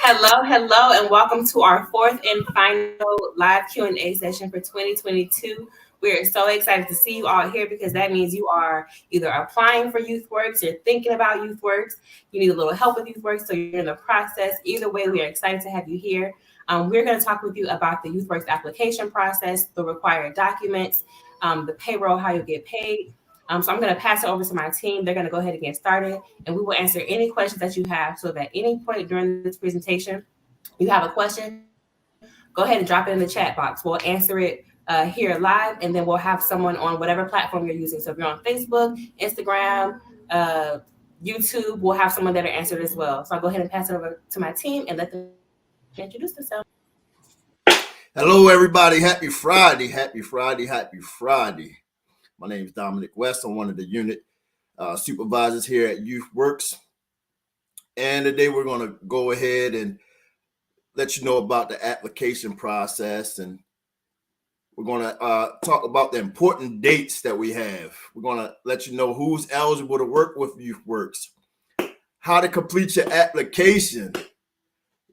Hello, and welcome to our fourth and final live Q&A session for 2022. We're so excited to see you all here because that means you are either applying for YouthWorks, you're thinking about YouthWorks, you need a little help with YouthWorks, so you're in the process. Either way, we are excited to have you here. We're going to talk with you about the YouthWorks application process, the required documents, the payroll, how you get paid. So I'm going to pass it over to my team. They're going to go ahead and get started, and we will answer any questions that you have. So that at any point during this presentation, you have a question, go ahead and drop it in the chat box. We'll answer it here live, and then we'll have someone on whatever platform you're using. So if you're on Facebook, Instagram, YouTube, we'll have someone that will answer it as well. So I'll go ahead and pass it over to my team and let them introduce themselves. Hello, everybody. Happy Friday. Happy Friday. Happy Friday. My name is Dominic West. I'm one of the unit supervisors here at YouthWorks. And today we're going to go ahead and let you know about the application process. And we're going to talk about the important dates that we have. We're going to let you know who's eligible to work with YouthWorks, how to complete your application.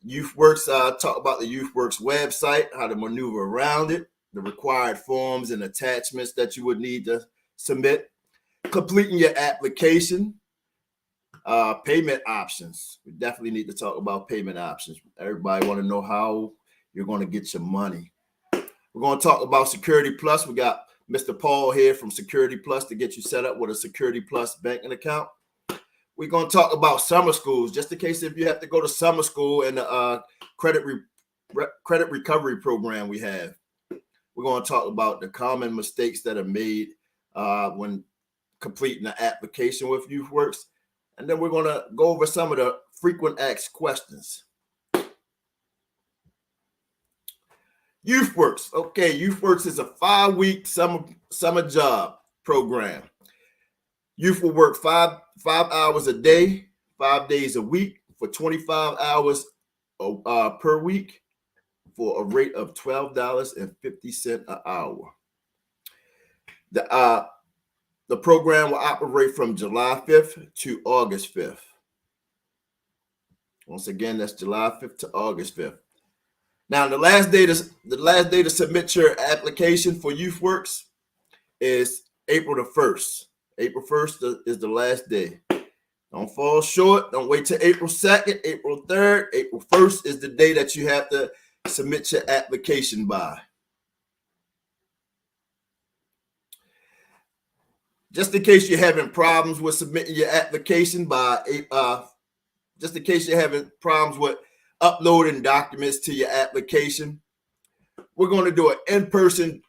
YouthWorks, talk about the YouthWorks website, how to maneuver around it, the required forms and attachments that you would need to submit, completing your application, payment options. We definitely need to talk about payment options. Everybody want to know how you're going to get your money. We're going to talk about Security Plus. We got Mr. Paul here from Security Plus to get you set up with a Security Plus banking account. We're going to talk about summer schools, just in case if you have to go to summer school and the credit recovery program we have. We're going to talk about the common mistakes that are made when completing the application with YouthWorks. And then we're going to go over some of the frequent asked questions. YouthWorks. Okay, YouthWorks is a 5-week summer job program. Youth will work five hours a day, 5 days a week for 25 hours per week for a rate of $12.50 an hour. The program will operate from July 5th to August 5th. Once again, that's July 5th to August 5th. Now, the last day to submit your application for YouthWorks is April the 1st. April 1st is the last day. Don't fall short. Don't wait till April 2nd, April 3rd. April 1st is the day that you have to submit your application by. Just in case you're having problems with submitting your application just in case you're having problems with uploading documents to your application, we're going to do an in-person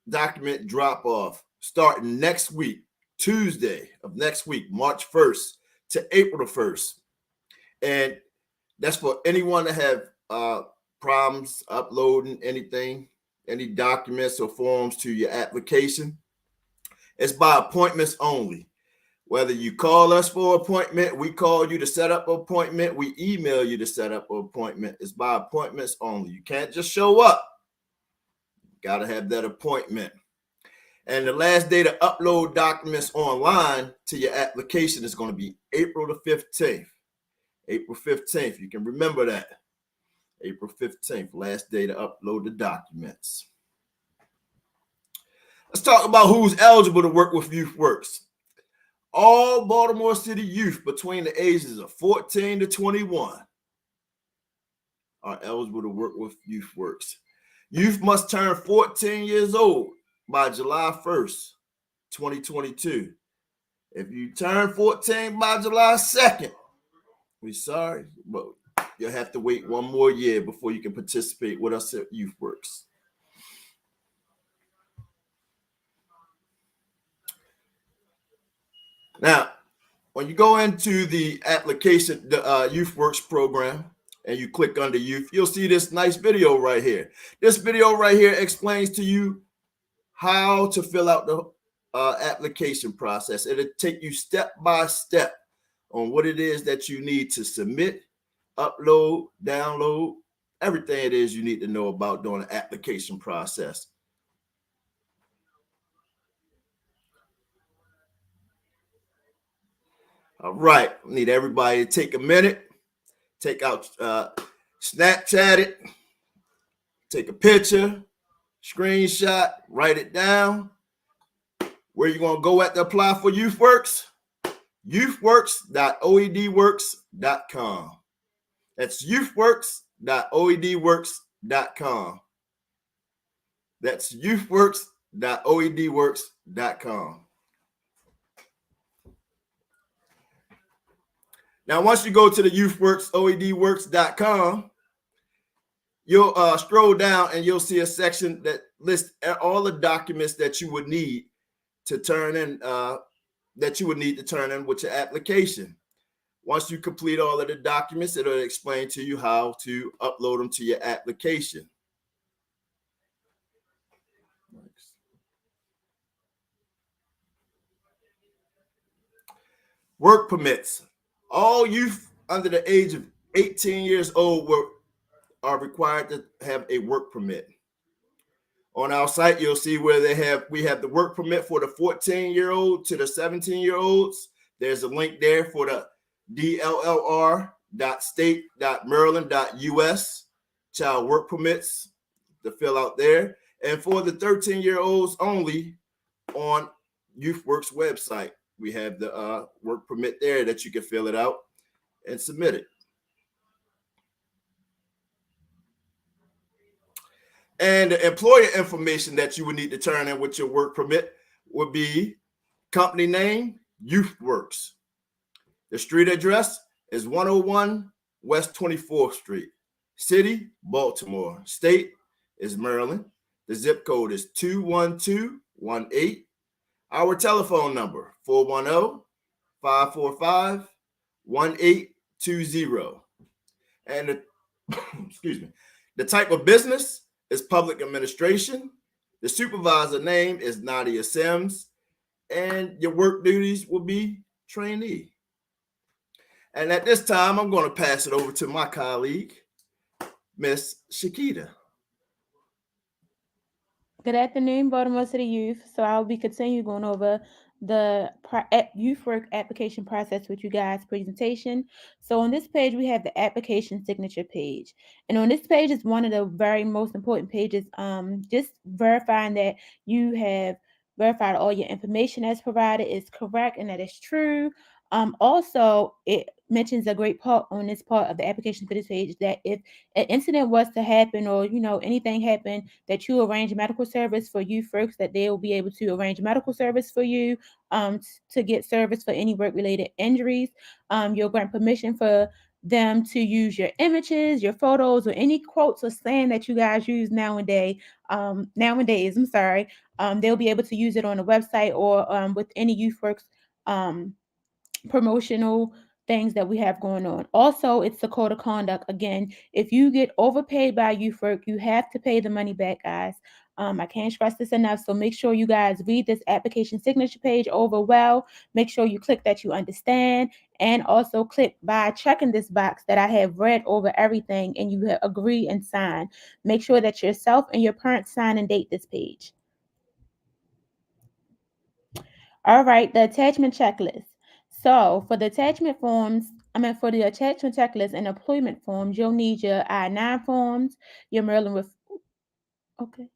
document drop-off starting next week, Tuesday of next week, March 1st to April the 1st. And that's for anyone that have problems uploading anything, any documents or forms to your application. It's by appointments only. Whether you call us for an appointment, we call you to set up an appointment, we email you to set up an appointment. It's by appointments only. You can't just show up. You got to have that appointment. And the last day to upload documents online to your application is going to be April the 15th. April 15th. You can remember that. April 15th, last day to upload the documents. Let's talk about who's eligible to work with YouthWorks. All Baltimore City youth between the ages of 14 to 21 are eligible to work with YouthWorks. Youth must turn 14 years old by July 1st, 2022. If you turn 14 by July 2nd, we're sorry, but you'll have to wait one more year before you can participate with us at YouthWorks. Now, when you go into the application, the YouthWorks program, and you click under youth, you'll see this nice video right here. This video right here explains to you how to fill out the application process. It'll take you step by step on what it is that you need to submit, upload, download, everything it is you need to know about during the application process. All right, need everybody to take a minute, take out Snapchat it, take a picture, screenshot, write it down. Where you gonna go at to apply for YouthWorks? YouthWorks.oedworks.com. That's youthworks.oedworks.com. That's youthworks.oedworks.com. Now, once you go to the youthworks.oedworks.com, you'll scroll down and you'll see a section that lists all the documents that you would need to turn in with your application. Once you complete all of the documents, it'll explain to you how to upload them to your application. Work permits. All youth under the age of 18 years old are required to have a work permit. On our site, you'll see where we have the work permit for the 14-year-old to the 17-year-olds. There's a link there for the dllr.state.maryland.us child work permits to fill out there. And for the 13-year-olds only, on YouthWorks website, we have the work permit there that you can fill it out and submit it. And the employer information that you would need to turn in with your work permit would be company name, YouthWorks. The street address is 101 West 24th Street. City, Baltimore. State is Maryland. The zip code is 21218. Our telephone number, 410-545-1820. And excuse me, the type of business is public administration. The supervisor name is Nadia Sims, and your work duties will be trainee. And at this time, I'm going to pass it over to my colleague, Miss Shakita. Good afternoon, Baltimore City Youth. So I'll be continuing going over the youth work application process with you guys presentation. So on this page, we have the application signature page. And on this page is one of the very most important pages, just verifying that you have verified all your information as provided is correct and that is true. Also, it mentions a great part on this part of the application for this page that if an incident was to happen or anything happened, that you arrange medical service for you first, that they will be able to arrange medical service for you to get service for any work related injuries. You'll grant permission for them to use your images, your photos, or any quotes or slang that you guys use nowadays. They'll be able to use it on the website or with any YouthWorks promotional things that we have going on. Also, it's the code of conduct. Again, if you get overpaid by YouthWork, you have to pay the money back, guys. I can't stress this enough. So make sure you guys read this application signature page over well. Make sure you click that you understand, and also click by checking this box that I have read over everything and you agree and sign. Make sure that yourself and your parents sign and date this page. All right, the attachment checklist. So for the attachment for the attachment checklist and employment forms, you'll need your I-9 forms, your Maryland with, okay,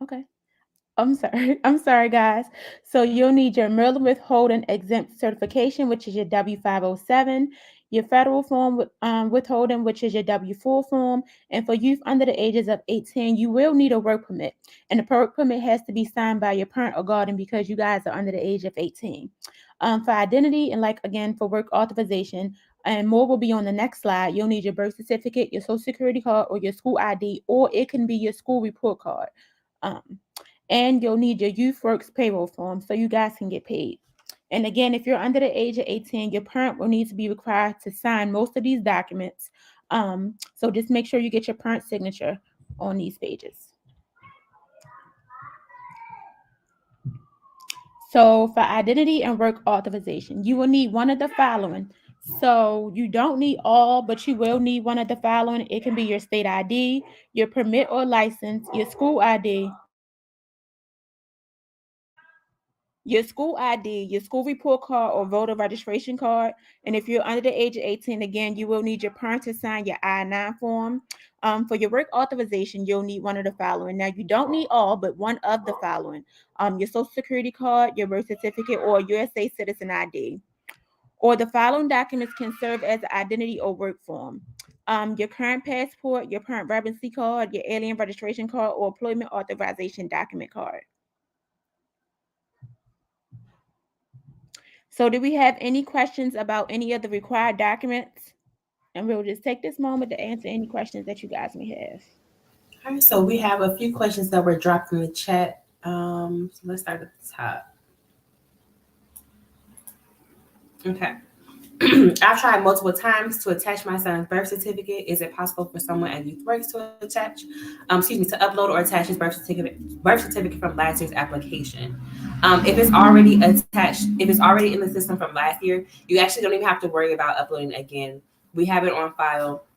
okay. I'm sorry, guys. So you'll need your Maryland withholding exempt certification, which is your W-507, your federal form withholding, which is your W-4 form, and for youth under the ages of 18, you will need a work permit, and the work permit has to be signed by your parent or guardian because you guys are under the age of 18. For identity and again for work authorization, and more will be on the next slide. You'll need your birth certificate, your social security card, or your school ID, or it can be your school report card. And you'll need your YouthWorks payroll form so you guys can get paid. And again, if you're under the age of 18, your parent will need to be required to sign most of these documents. So just make sure you get your parent's signature on these pages. So for identity and work authorization, you will need one of the following. So you don't need all, but you will need one of the following. It can be your state ID, your permit or license, your school ID, your school ID, your school report card or voter registration card. And if you're under the age of 18, again, you will need your parent to sign your I-9 form. For your work authorization, you'll need one of the following. Now, you don't need all, but one of the following. Your social security card, your birth certificate, or USA citizen ID. Or the following documents can serve as an identity or work form. Your current passport, your parent residency card, your alien registration card, or employment authorization document card. So do we have any questions about any of the required documents? And we'll just take this moment to answer any questions that you guys may have. All right, so we have a few questions that were dropped in the chat. So let's start at the top. Okay. I've tried multiple times to attach my son's birth certificate. Is it possible for someone at YouthWorks to attach, to upload or attach his birth certificate from last year's application? If it's already attached, if it's already in the system from last year, you actually don't even have to worry about uploading it again. We have it on file,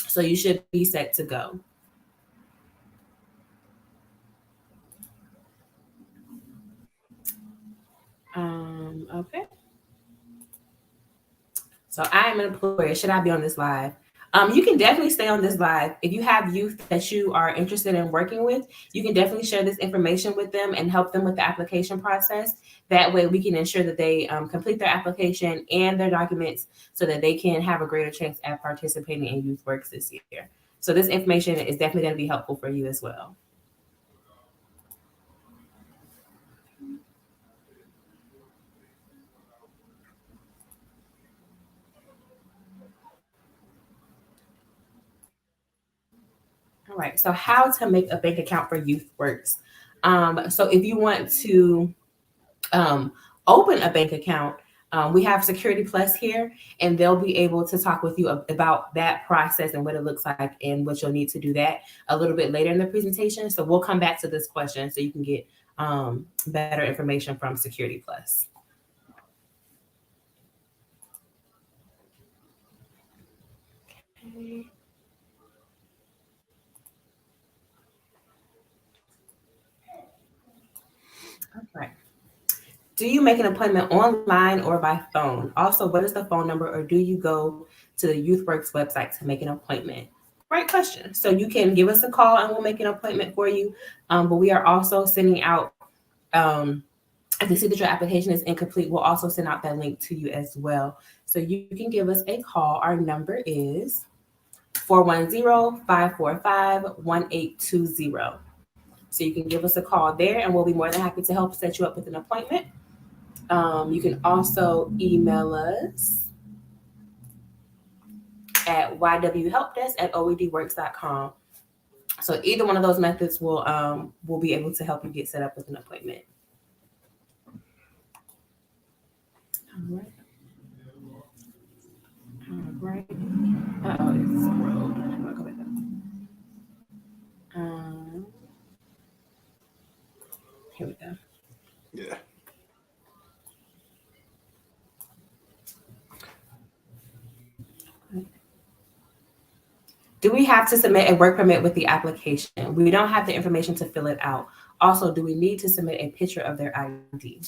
so you should be set to go. Okay. So I am an employer. Should I be on this live? You can definitely stay on this live. If you have youth that you are interested in working with, you can definitely share this information with them and help them with the application process. That way we can ensure that they complete their application and their documents so that they can have a greater chance at participating in YouthWorks this year. So this information is definitely going to be helpful for you as well. All right, so how to make a bank account for YouthWorks. So if you want to open a bank account, we have Security Plus here, and they'll be able to talk with you about that process and what it looks like and what you'll need to do that a little bit later in the presentation. So we'll come back to this question so you can get better information from Security Plus. Okay. Okay. Do you make an appointment online or by phone? Also, what is the phone number, or do you go to the YouthWorks website to make an appointment? Great question. So you can give us a call and we'll make an appointment for you. But we are also sending out, if you see that your application is incomplete, we'll also send out that link to you as well. So you can give us a call. Our number is 410-545-1820. So you can give us a call there and we'll be more than happy to help set you up with an appointment. You can also email us at ywhelpdesk@oedworks.com. So either one of those methods will be able to help you get set up with an appointment. All right. All right. Uh-oh, it's scrolled. I'm gonna go back up. Here we go. Yeah. Do we have to submit a work permit with the application? We don't have the information to fill it out. Also, do we need to submit a picture of their ID?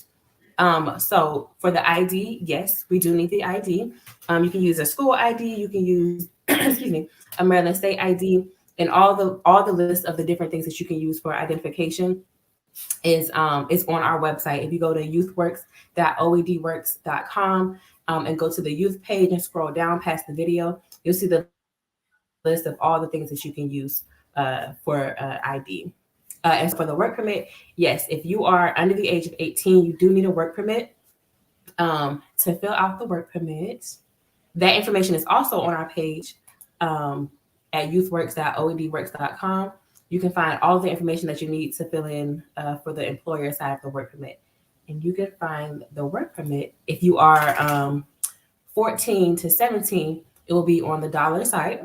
So for the ID, yes, we do need the ID. You can use a school ID. You can use, excuse me, a Maryland State ID, and all the list of the different things that you can use for identification is on our website. If you go to youthworks.oedworks.com and go to the youth page and scroll down past the video, you'll see the list of all the things that you can use for ID. And for the work permit, yes, if you are under the age of 18, you do need a work permit to fill out the work permit. That information is also on our page at youthworks.oedworks.com. You can find all the information that you need to fill in for the employer side of the work permit. And you can find the work permit if you are 14 to 17, it will be on the dollar site.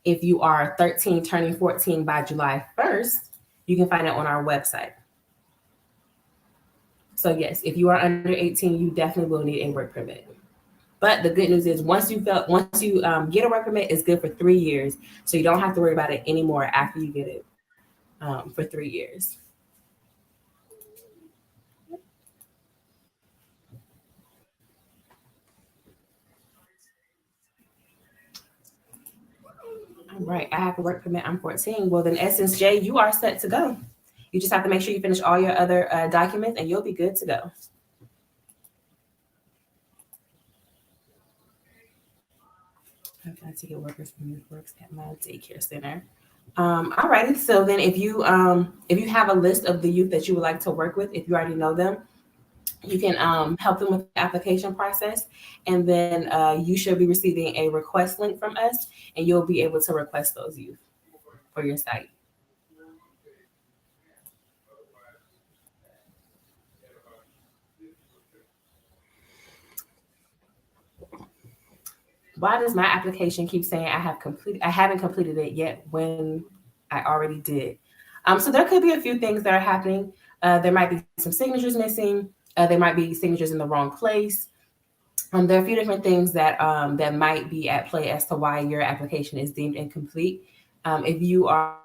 If you are 13 turning 14 by July 1st, you can find it on our website. So yes, if you are under 18, you definitely will need a work permit. But the good news is once you get a work permit, it's good for 3 years. So you don't have to worry about it anymore after you get it for 3 years. Right. I have a work permit. I'm 14. Well, then Essence J, you are set to go. You just have to make sure you finish all your other documents and you'll be good to go. How can I take workers from YouthWorks at my daycare center? All righty. So then if you have a list of the youth that you would like to work with, if you already know them, you can help them with the application process. And then you should be receiving a request link from us and you'll be able to request those youth for your site. Why does my application keep saying I haven't completed it yet when I already did? So there could be a few things that are happening. There might be some signatures missing. There might be signatures in the wrong place. There are a few different things that that might be at play as to why your application is deemed incomplete. If you are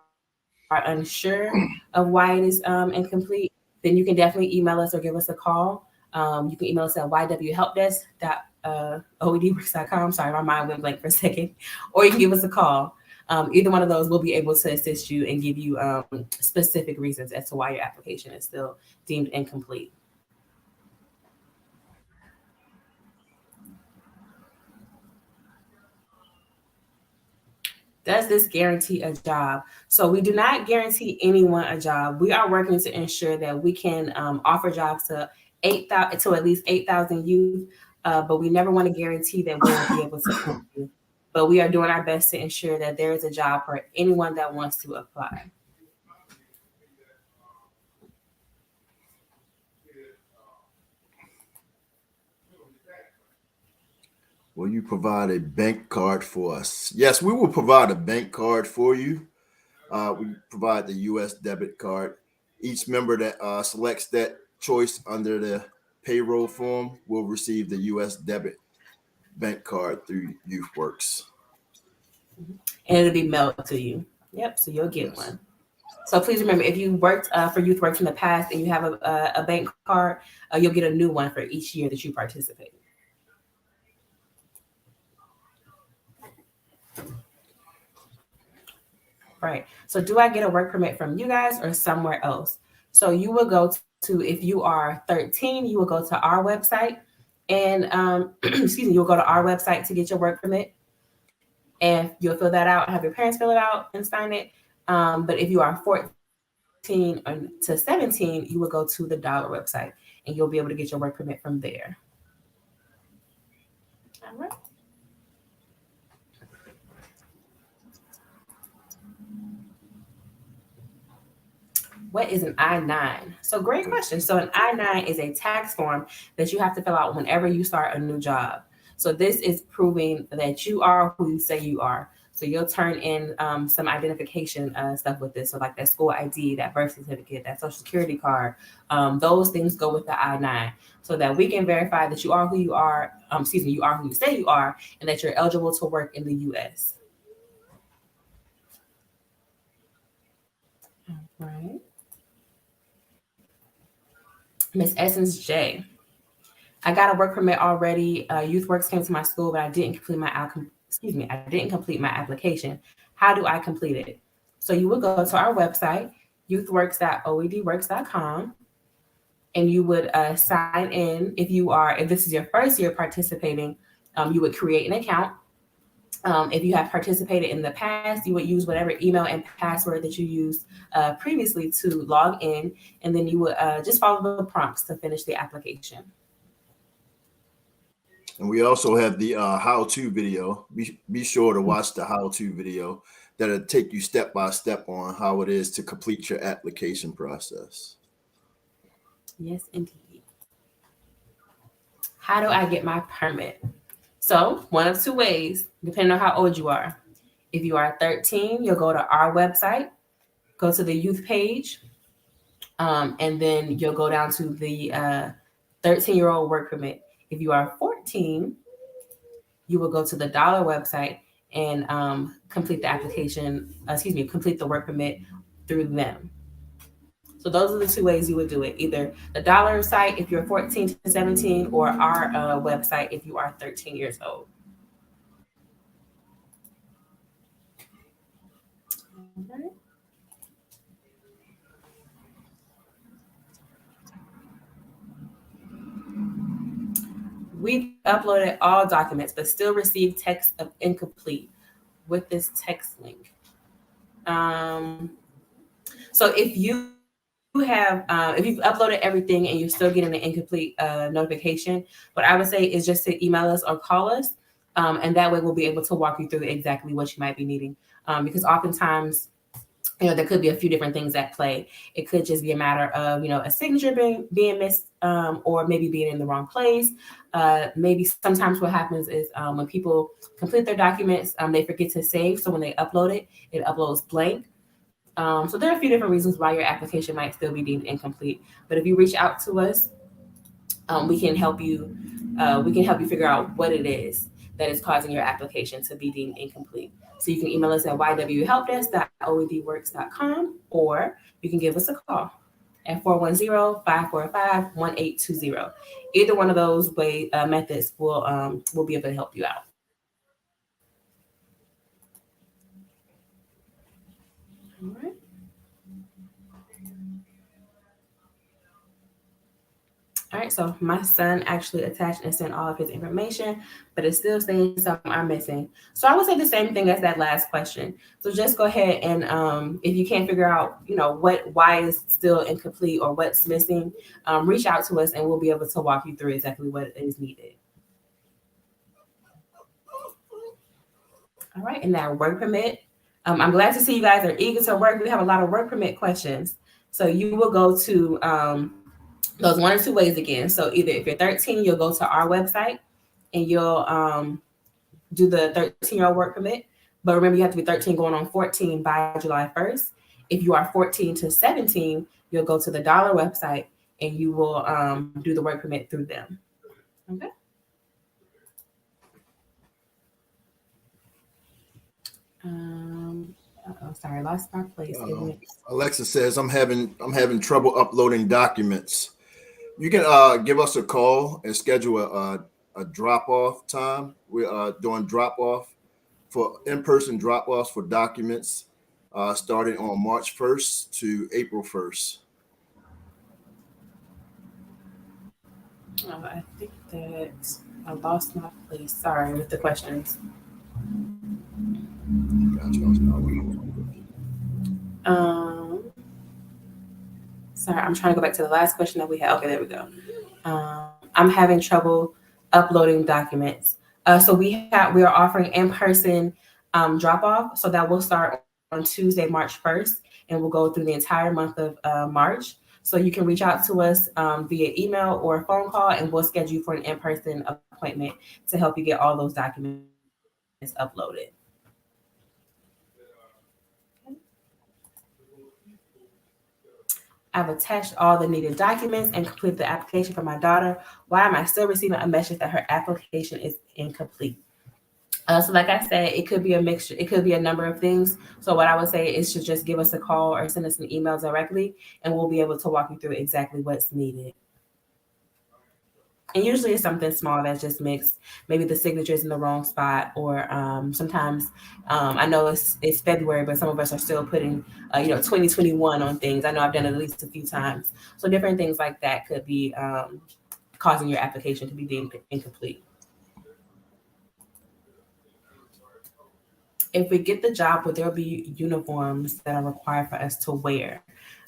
unsure of why it is incomplete, then you can definitely email us or give us a call. You can email us at ywhelpdesk.oedworks.com. Sorry, my mind went blank for a second. Or you can give us a call. Either one of those will be able to assist you and give you specific reasons as to why your application is still deemed incomplete. Does this guarantee a job? So we do not guarantee anyone a job. We are working to ensure that we can offer jobs to at least 8,000 youth, but we never want to guarantee that we'll be able to help you. But we are doing our best to ensure that there is a job for anyone that wants to apply. Will you provide a bank card for us? Yes, we will provide a bank card for you. We provide the U.S. debit card. Each member that selects that choice under the payroll form will receive the U.S. debit bank card through YouthWorks. And it'll be mailed to you. Yep, so you'll get one. So please remember, if you worked for YouthWorks in the past and you have a bank card, you'll get a new one for each year that you participate. Right. So do I get a work permit from you guys or somewhere else? So you will go to, if you are 13, you will go to our website and excuse me, you'll go to our website to get your work permit. And you'll fill that out, have your parents fill it out and sign it. But if you are 14 to 17, you will go to the dollar website and you'll be able to get your work permit from there. All right. What is an I-9? So great question. So an I-9 is a tax form that you have to fill out whenever you start a new job. So this is proving that you are who you say you are. So you'll turn in some identification stuff with this. So like that school ID, that birth certificate, that social security card, those things go with the I-9 so that we can verify that you are who you are, you are who you say you are, and that you're eligible to work in the U.S. All right. Miss Essence J. I got a work permit already. YouthWorks came to my school, but I didn't complete my application. How do I complete it? So you would go to our website, youthworks.oedworks.com, and you would sign in. If this is your first year participating, you would create an account. If you have participated in the past, you would use whatever email and password that you used previously to log in, and then you would just follow the prompts to finish the application. And we also have the how-to video. Be sure to watch the how-to video that'll take you step by step on how it is to complete your application process. Yes, indeed. How do I get my permit? So one of two ways, depending on how old you are. If you are 13, you'll go to our website, go to the youth page, and then you'll go down to the 13-year-old work permit. If you are 14, you will go to the dollar website and complete the application, complete the work permit through them. So those are the two ways you would do it, either the dollar site if you're 14 to 17 or our website if you are 13 years old. Okay. We've uploaded all documents, but still received text of incomplete with this text link. Um, so if you've uploaded everything and you're still getting an incomplete notification, what I would say is just to email us or call us, and that way we'll be able to walk you through exactly what you might be needing. Because oftentimes, there could be a few different things at play. It could just be a matter of, a signature being missed, or maybe being in the wrong place. Maybe sometimes what happens is, when people complete their documents, they forget to save. So when they upload it, it uploads blank. So there are a few different reasons why your application might still be deemed incomplete. But if you reach out to us, we can help you. We can help you figure out what it is that is causing your application to be deemed incomplete. So you can email us at ywhelpdesk@oedworks.com, or you can give us a call at 410-545-1820. Either one of those methods will be able to help you out. All right. All right, so my son actually attached and sent all of his information, but it's still saying some are missing. So I would say the same thing as that last question. So just go ahead and, if you can't figure out, why is still incomplete or what's missing, reach out to us and we'll be able to walk you through exactly what is needed. All right, and that work permit. I'm glad to see you guys are eager to work. We have a lot of work permit questions. So you will go to, those one or two ways again. So either if you're 13, you'll go to our website and you'll, do the 13-year-old work permit. But remember, you have to be 13 going on 14 by July 1st. If you are 14 to 17, you'll go to the Dollar website and you will, do the work permit through them. Okay. Sorry, I lost my place. Alexa says I'm having trouble uploading documents. You can give us a call and schedule a drop off time. We're doing drop off for in-person drop offs for documents starting on March 1st to April 1st. Oh, I think that I lost my place. Sorry with the questions. Um, Sorry, I'm trying to go back to the last question that we had. Okay, there we go. I'm having trouble uploading documents. So we are offering in-person drop off. So that will start on Tuesday, March 1st, and we'll go through the entire month of March. So you can reach out to us via email or phone call, and we'll schedule you for an in-person appointment to help you get all those documents uploaded. I've attached all the needed documents and completed the application for my daughter. Why am I still receiving a message that her application is incomplete? So like I said, it could be a mixture. It could be a number of things. So what I would say is to just give us a call or send us an email directly, and we'll be able to walk you through exactly what's needed. And usually it's something small that's just mixed. Maybe the signature's in the wrong spot, or sometimes I know it's February, but some of us are still putting 2021 on things. I know I've done it at least a few times. So different things like that could be causing your application to be deemed incomplete. If we get the job, would there be uniforms that are required for us to wear?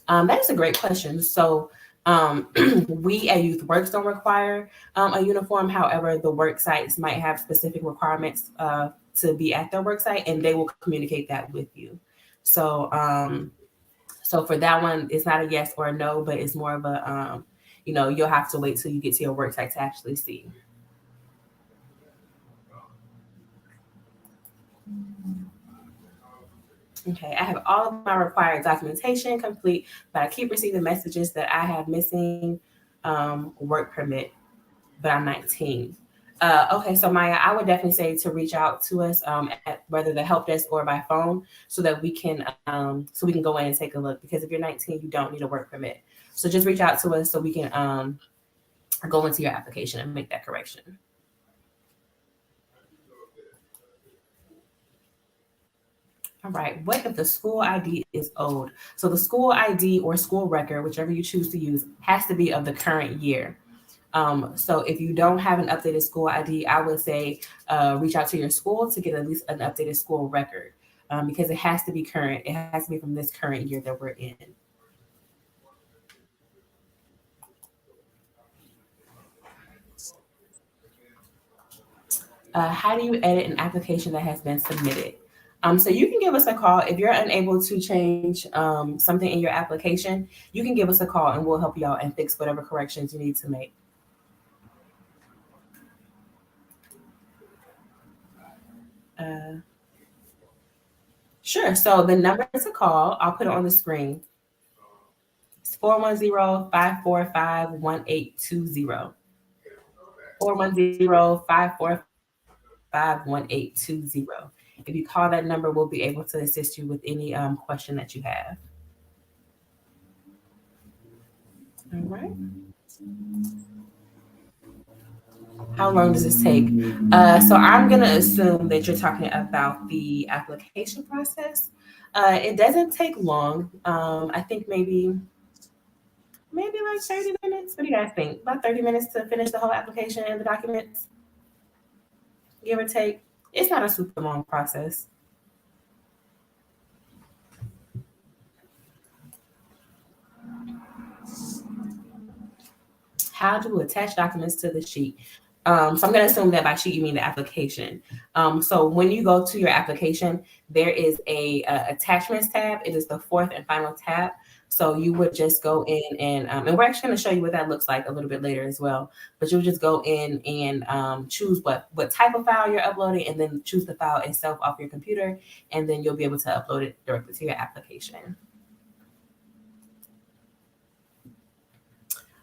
That is a great question. So we at YouthWorks don't require a uniform. However, the work sites might have specific requirements to be at their work site, and they will communicate that with you. So, so for that one, it's not a yes or a no, but it's more of a, you'll have to wait till you get to your work site to actually see. Okay, I have all of my required documentation complete, but I keep receiving messages that I have missing work permit, but I'm 19. Okay, so Maya, I would definitely say to reach out to us at whether the help desk or by phone, so that we can go in and take a look. Because if you're 19, you don't need a work permit. So just reach out to us so we can go into your application and make that correction. All right. What if the school ID is old? So the school ID or school record, whichever you choose to use, has to be of the current year. So if you don't have an updated school ID, I would say reach out to your school to get at least an updated school record because it has to be current. It has to be from this current year that we're in. How do you edit an application that has been submitted? So you can give us a call if you're unable to change something in your application. You can give us a call and we'll help you out and fix whatever corrections you need to make. Uh, sure. So the number to call, I'll put it on the screen. It's 410-545-1820. 410-545-1820. If you call that number, we'll be able to assist you with any question that you have. All right. How long does this take? So I'm going to assume that you're talking about the application process. It doesn't take long. I think maybe like 30 minutes. What do you guys think? About 30 minutes to finish the whole application and the documents, give or take. It's not a super long process. How to attach documents to the sheet. So I'm going to assume that by sheet you mean the application. So when you go to your application, there is a attachments tab. It is the fourth and final tab. So you would just go in and we're actually going to show you what that looks like a little bit later as well. But you'll just go in and choose what type of file you're uploading, and then choose the file itself off your computer, and then you'll be able to upload it directly to your application.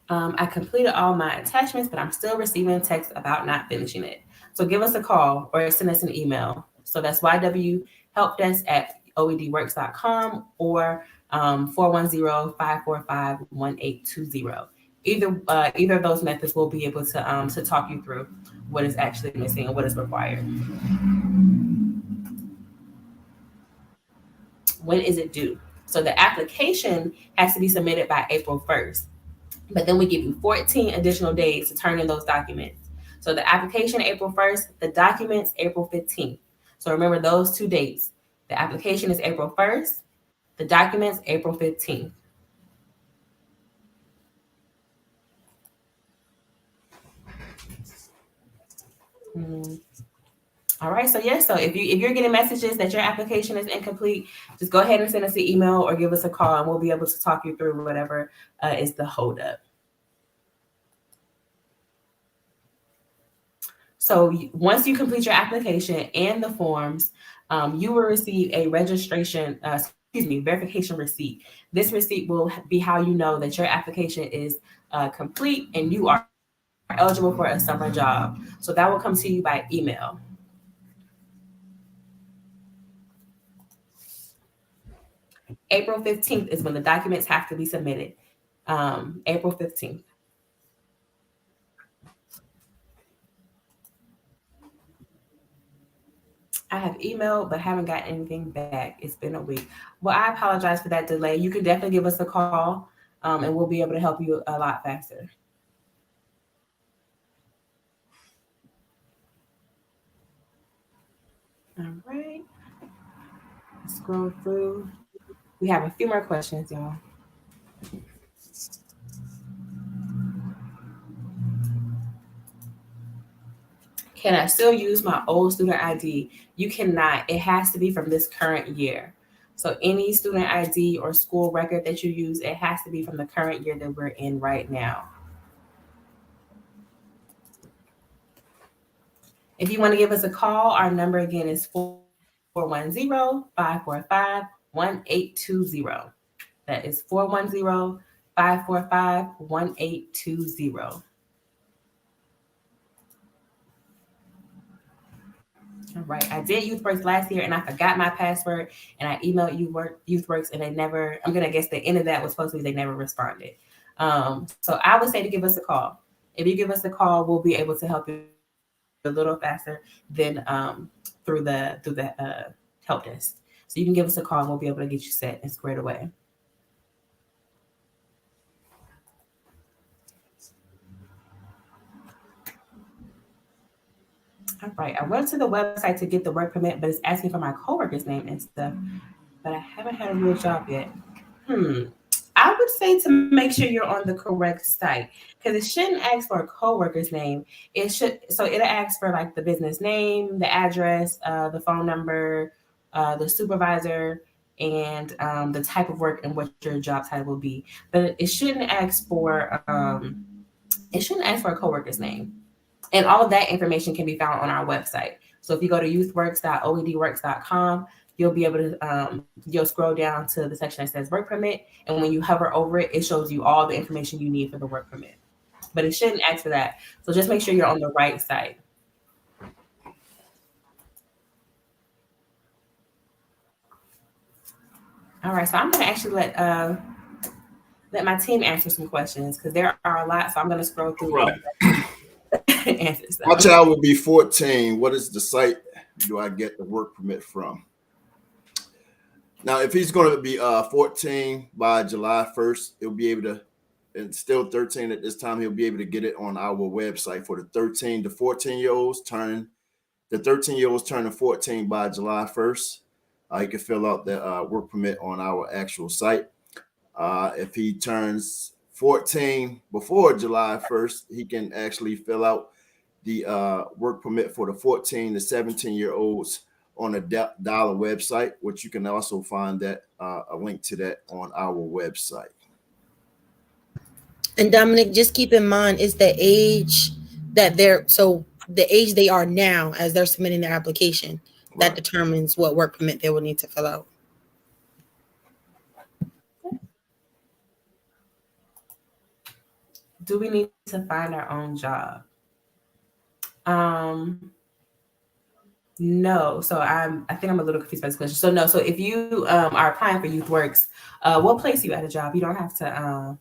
I completed all my attachments, but I'm still receiving texts about not finishing it. So give us a call or send us an email. So that's ywhelpdesk@oedworks.com or 410-545-1820. Either of those methods will be able to talk you through what is actually missing and what is required. When is it due? So the application has to be submitted by April 1st. But then we give you 14 additional days to turn in those documents. So the application April 1st, the documents April 15th. So remember those 2 dates. The application is April 1st, the documents April 15th. Mm. All right. So yes. So if you're getting messages that your application is incomplete, just go ahead and send us an email or give us a call, and we'll be able to talk you through whatever is the holdup. So once you complete your application and the forms, you will receive a verification receipt. This receipt will be how you know that your application is complete and you are eligible for a summer job. So that will come to you by email. April 15th is when the documents have to be submitted. April 15th. I have emailed but haven't gotten anything back. It's been a week. Well, I apologize for that delay. You can definitely give us a call, and we'll be able to help you a lot faster. All right. Scroll through. We have a few more questions, y'all. Can I still use my old student ID? You cannot. It has to be from this current year. So any student ID or school record that you use, it has to be from the current year that we're in right now. If you want to give us a call, our number again is 410-545-1820. That is 410-545-1820. All right. I did YouthWorks last year and I forgot my password, and I emailed YouthWorks and they never, I'm going to guess the end of that was supposed to be they never responded. So I would say to give us a call. If you give us a call, we'll be able to help you a little faster than through the help desk. So you can give us a call and we'll be able to get you set and squared away. All right, I went to the website to get the work permit, but it's asking for my coworker's name and stuff. But I haven't had a real job yet. I would say to make sure you're on the correct site because it shouldn't ask for a coworker's name. It should, so it'll ask for like the business name, the address, the phone number, the supervisor, and the type of work and what your job title will be. But it shouldn't ask for a coworker's name. And all of that information can be found on our website. So if you go to youthworks.oedworks.com, you'll be able to you'll scroll down to the section that says work permit, and when you hover over it, it shows you all the information you need for the work permit. But it shouldn't ask for that. So just make sure you're on the right site. All right, so I'm going to actually let my team answer some questions because there are a lot. So I'm going to scroll through answers. My child will be 14. What is the site do I get the work permit from? Now, if he's going to be 14 by July 1st, he'll be able to, and still 13 at this time, he'll be able to get it on our website for the 13 to 14-year-olds turning. The 13-year-olds turning 14 by July 1st. He can fill out the work permit on our actual site. If he turns 14 before July 1st, he can actually fill out the work permit for the 14 to 17-year-olds on a dollar website, which you can also find that a link to that on our website. And Dominic, just keep in mind is the age that the age they are now as they're submitting their application. That determines what work permit they will need to fill out. Do we need to find our own job? No. So I think I'm a little confused by this question. So no. So if you are applying for YouthWorks, we'll place you at a job. You don't have to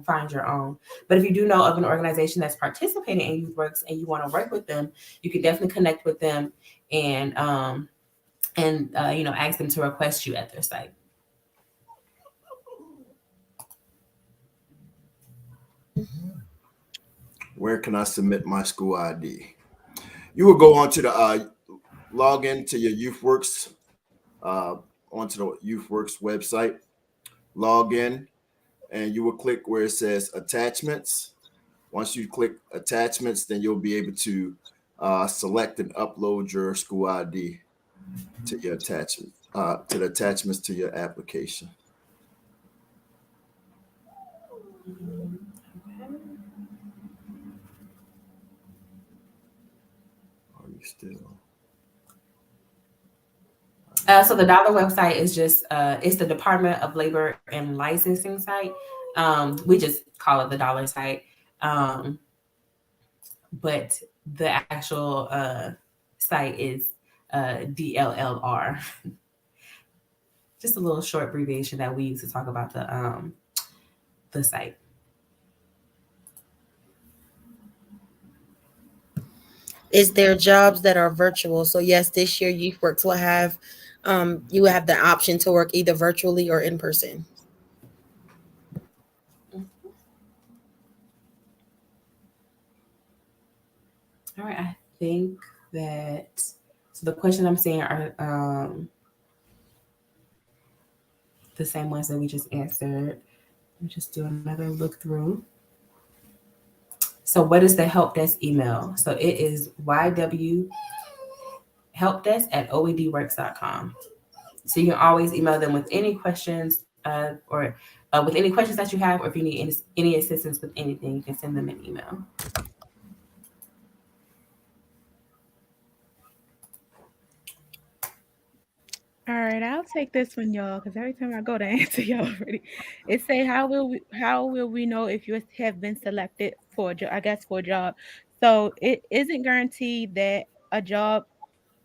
find your own. But if you do know of an organization that's participating in YouthWorks and you want to work with them, you can definitely connect with them and ask them to request you at their site. Where can I submit my school ID? You will go onto the log in to your YouthWorks, onto the YouthWorks website, log in, and you will click where it says attachments. Once you click attachments, then you'll be able to select and upload your school ID to your attachment, to the attachments to your application. Are you still? So the dollar website is just it's the Department of Labor and Licensing site. We just call it the dollar site, but the actual site is DLLR. Just a little short abbreviation that we use to talk about the site. Is there jobs that are virtual? So yes, this year YouthWorks will have you have the option to work either virtually or in person. All right, I think that so the question I'm seeing are the same ones that we just answered. Let me just do another look through. So what is the help desk email? So it is ywhelpdesk@oedworks.com. So you can always email them with any questions or with any questions that you have, or if you need any assistance with anything, you can send them an email. All right, I'll take this one, y'all, because every time I go to answer y'all already, it say how will we know if you have been selected for a job? I guess for a job. So it isn't guaranteed that a job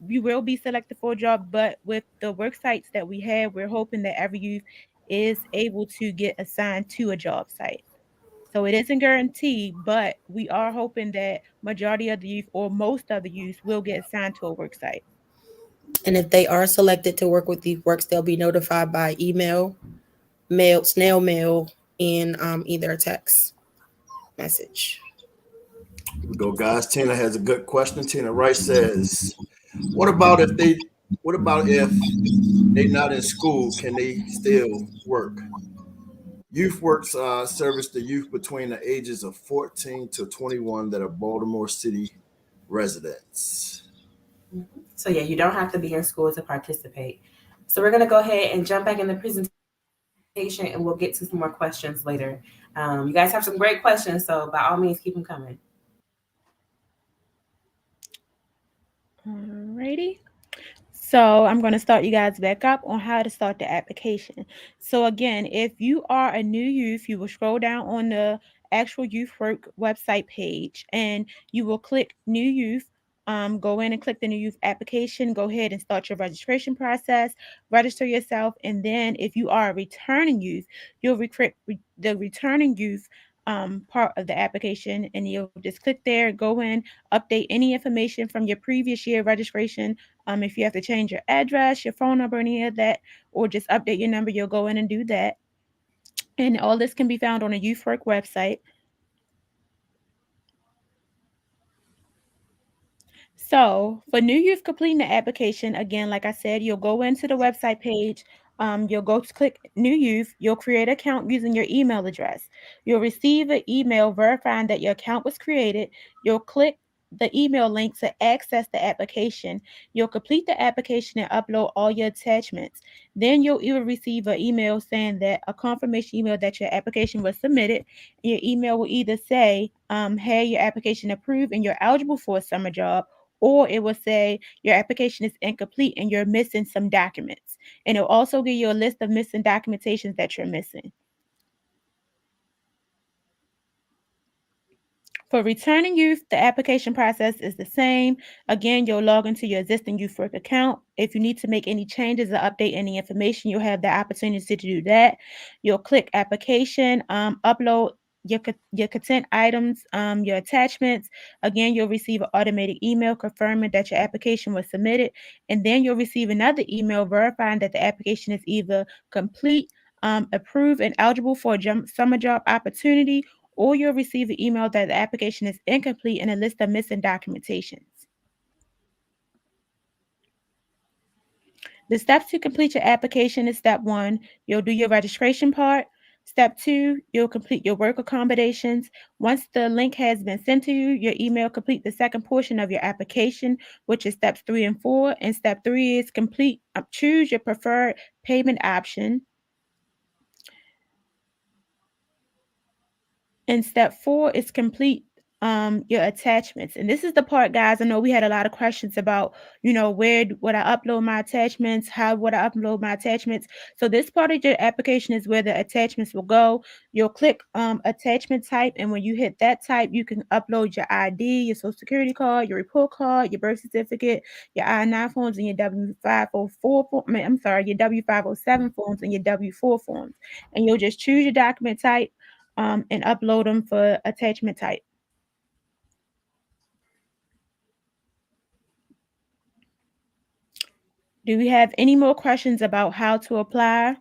you will be selected for a job, but with the work sites that we have, we're hoping that every youth is able to get assigned to a job site. So it isn't guaranteed, but we are hoping that majority of the youth or most of the youth will get assigned to a work site. And if they are selected to work with YouthWorks, they'll be notified by email, mail, snail mail, and either a text message. We go, guys. Tina has a good question. Tina Rice says, "What about if they? What about if they're not in school? Can they still work?" YouthWorks service the youth between the ages of 14 to 21 that are Baltimore City residents. So yeah, you don't have to be in school to participate. So we're gonna go ahead and jump back in the presentation, and we'll get to some more questions later. You guys have some great questions, so by all means, keep them coming. Alrighty. So I'm going to start you guys back up on how to start the application. So again, if you are a new youth, you will scroll down on the actual YouthWork website page and you will click New Youth. Go in and click the New Youth application. Go ahead and start your registration process. Register yourself, and then if you are a returning youth, you'll the returning youth part of the application, and you'll just click there. Go in, update any information from your previous year registration. If you have to change your address, your phone number, any of that, or just update your number, you'll go in and do that. And all this can be found on a YouthWork website. So for new youth completing the application, again, like I said, you'll go into the website page. You'll go to click new youth. You'll create an account using your email address. You'll receive an email verifying that your account was created. You'll click the email link to access the application. You'll complete the application and upload all your attachments. Then you'll either receive an email saying that a confirmation email that your application was submitted. Your email will either say, hey, your application approved and you're eligible for a summer job, or it will say your application is incomplete and you're missing some documents. And it'll also give you a list of missing documentations that you're missing. For returning youth, the application process is the same. Again, you'll log into your existing YouthWork account. If you need to make any changes or update any information, you'll have the opportunity to do that. You'll click application, upload your consent items, your attachments. Again, you'll receive an automated email confirming that your application was submitted, and then you'll receive another email verifying that the application is either complete, approved, and eligible for a summer job opportunity, or you'll receive an email that the application is incomplete and a list of missing documentations. The steps to complete your application is step 1, you'll do your registration part. Step 2, you'll complete your work accommodations. Once the link has been sent to you, your email complete the second portion of your application, which is steps 3 and 4. And step 3 is choose your preferred payment option. And step 4 is complete your attachments. And this is the part, guys, I know we had a lot of questions about, where would I upload my attachments? How would I upload my attachments? So this part of your application is where the attachments will go. You'll click attachment type, and when you hit that type, you can upload your ID, your social security card, your report card, your birth certificate, your I-9 forms, and your your W-507 forms and your W-4 forms. And you'll just choose your document type and upload them for attachment type. Do we have any more questions about how to apply?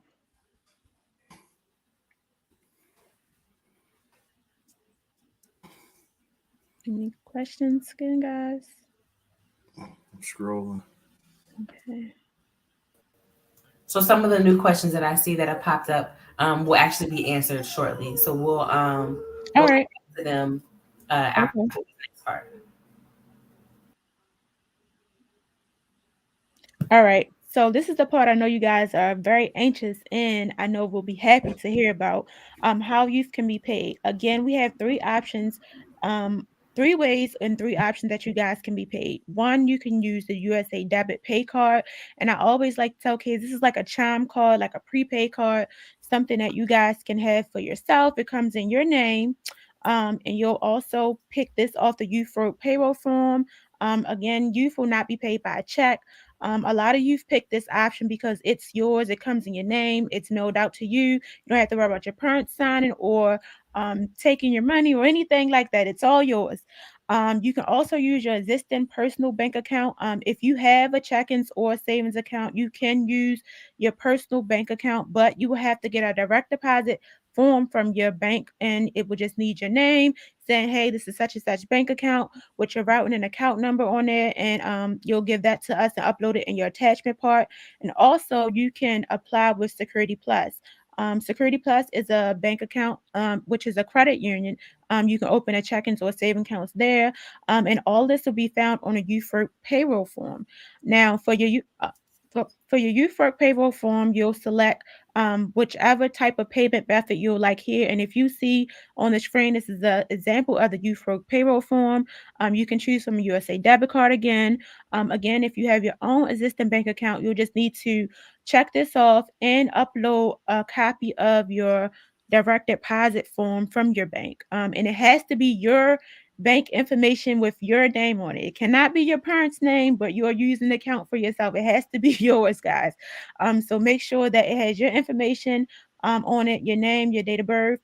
Any questions, again, guys? I'm scrolling. Okay. So some of the new questions that I see that have popped up will actually be answered shortly. So we'll All right. to them after Okay. the next part. All right. So this is the part I know you guys are very anxious, and I know we'll be happy to hear about how youth can be paid. Again, we have 3 options, 3 ways and 3 options that you guys can be paid. One, you can use the USA debit pay card, and I always like to tell kids this is like a chime card, like a prepaid card, something that you guys can have for yourself. It comes in your name, and you'll also pick this off the Youth for Payroll form. Again, youth will not be paid by a check. A lot of youth pick this option because it's yours. It comes in your name. It's mailed out to you. You don't have to worry about your parents signing or taking your money or anything like that. It's all yours. You can also use your existing personal bank account. If you have a checkings or savings account, you can use your personal bank account, but you will have to get a direct deposit form from your bank, and it will just need your name saying, hey, this is such and such bank account with your routing and account number on there, and you'll give that to us and upload it in your attachment part. And also, you can apply with Security Plus. Security Plus is a bank account, which is a credit union. You can open a checkings or saving accounts there, and all this will be found on a YouthWorks payroll form. Now, for your YouthWorks payroll form, you'll select whichever type of payment method you'll like here. And if you see on the screen, this is an example of the YouthWorks payroll form. You can choose from a USA debit card again. Again, if you have your own existing bank account, you'll just need to check this off and upload a copy of your direct deposit form from your bank. And it has to be your bank information with your name on it. It cannot be your parents' name, but you are using the account for yourself. It has to be yours, guys. So make sure that it has your information on it, your name, your date of birth,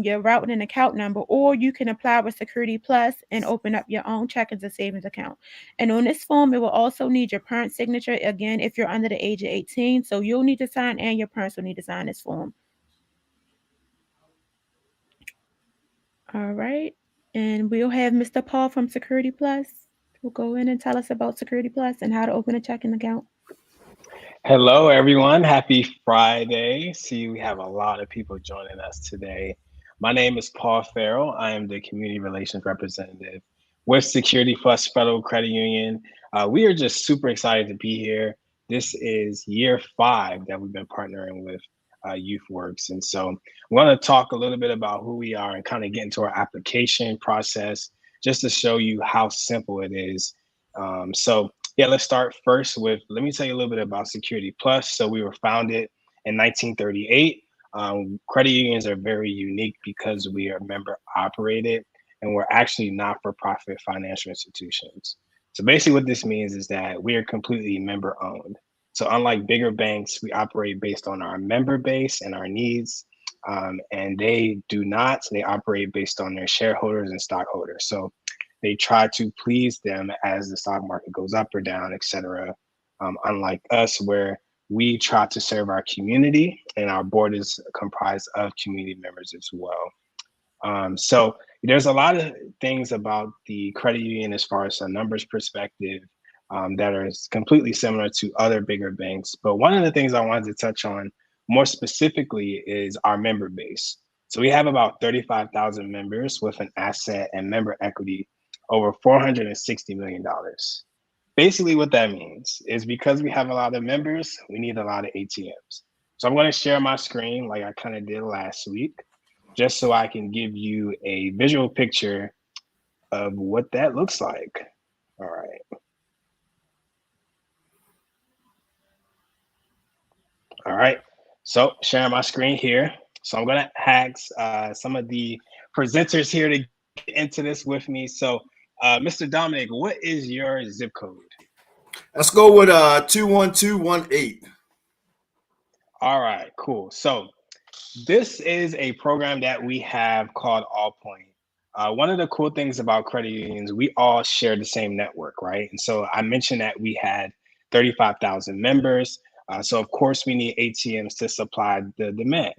your routing and account number, or you can apply with Security Plus and open up your own checkings and savings account. And on this form, it will also need your parent signature, again, if you're under the age of 18. So you'll need to sign and your parents will need to sign this form. All right. And we'll have Mr. Paul from Security Plus will go in and tell us about Security Plus and how to open a checking account. Hello, everyone. Happy Friday. See, we have a lot of people joining us today. My name is Paul Farrell. I am the Community Relations Representative with Security Plus Federal Credit Union. We are just super excited to be here. This is year 5 that we've been partnering with YouthWorks. And so I'm going to talk a little bit about who we are and kind of get into our application process just to show you how simple it is. Yeah, let's start first with, let me tell you a little bit about Security Plus. So we were founded in 1938. Credit unions are very unique because we are member operated and we're actually not-for-profit financial institutions. So basically what this means is that we are completely member owned. So unlike bigger banks, we operate based on our member base and our needs. And they do not, they operate based on their shareholders and stockholders. So they try to please them as the stock market goes up or down, et cetera. Unlike us, where we try to serve our community and our board is comprised of community members as well. So there's a lot of things about the credit union as far as a numbers perspective that are completely similar to other bigger banks. But one of the things I wanted to touch on more specifically is our member base. So we have about 35,000 members with an asset and member equity over $460 million. Basically what that means is because we have a lot of members, we need a lot of ATMs. So I'm going to share my screen like I kind of did last week, just so I can give you a visual picture of what that looks like. All right. All right. So sharing my screen here. So I'm going to ask some of the presenters here to get into this with me. So Mr. Dominic, what is your zip code? Let's go with 21218. All right, cool. So this is a program that we have called Allpoint. One of the cool things about credit unions, we all share the same network, right? And so I mentioned that we had 35,000 members. So of course we need ATMs to supply the demand.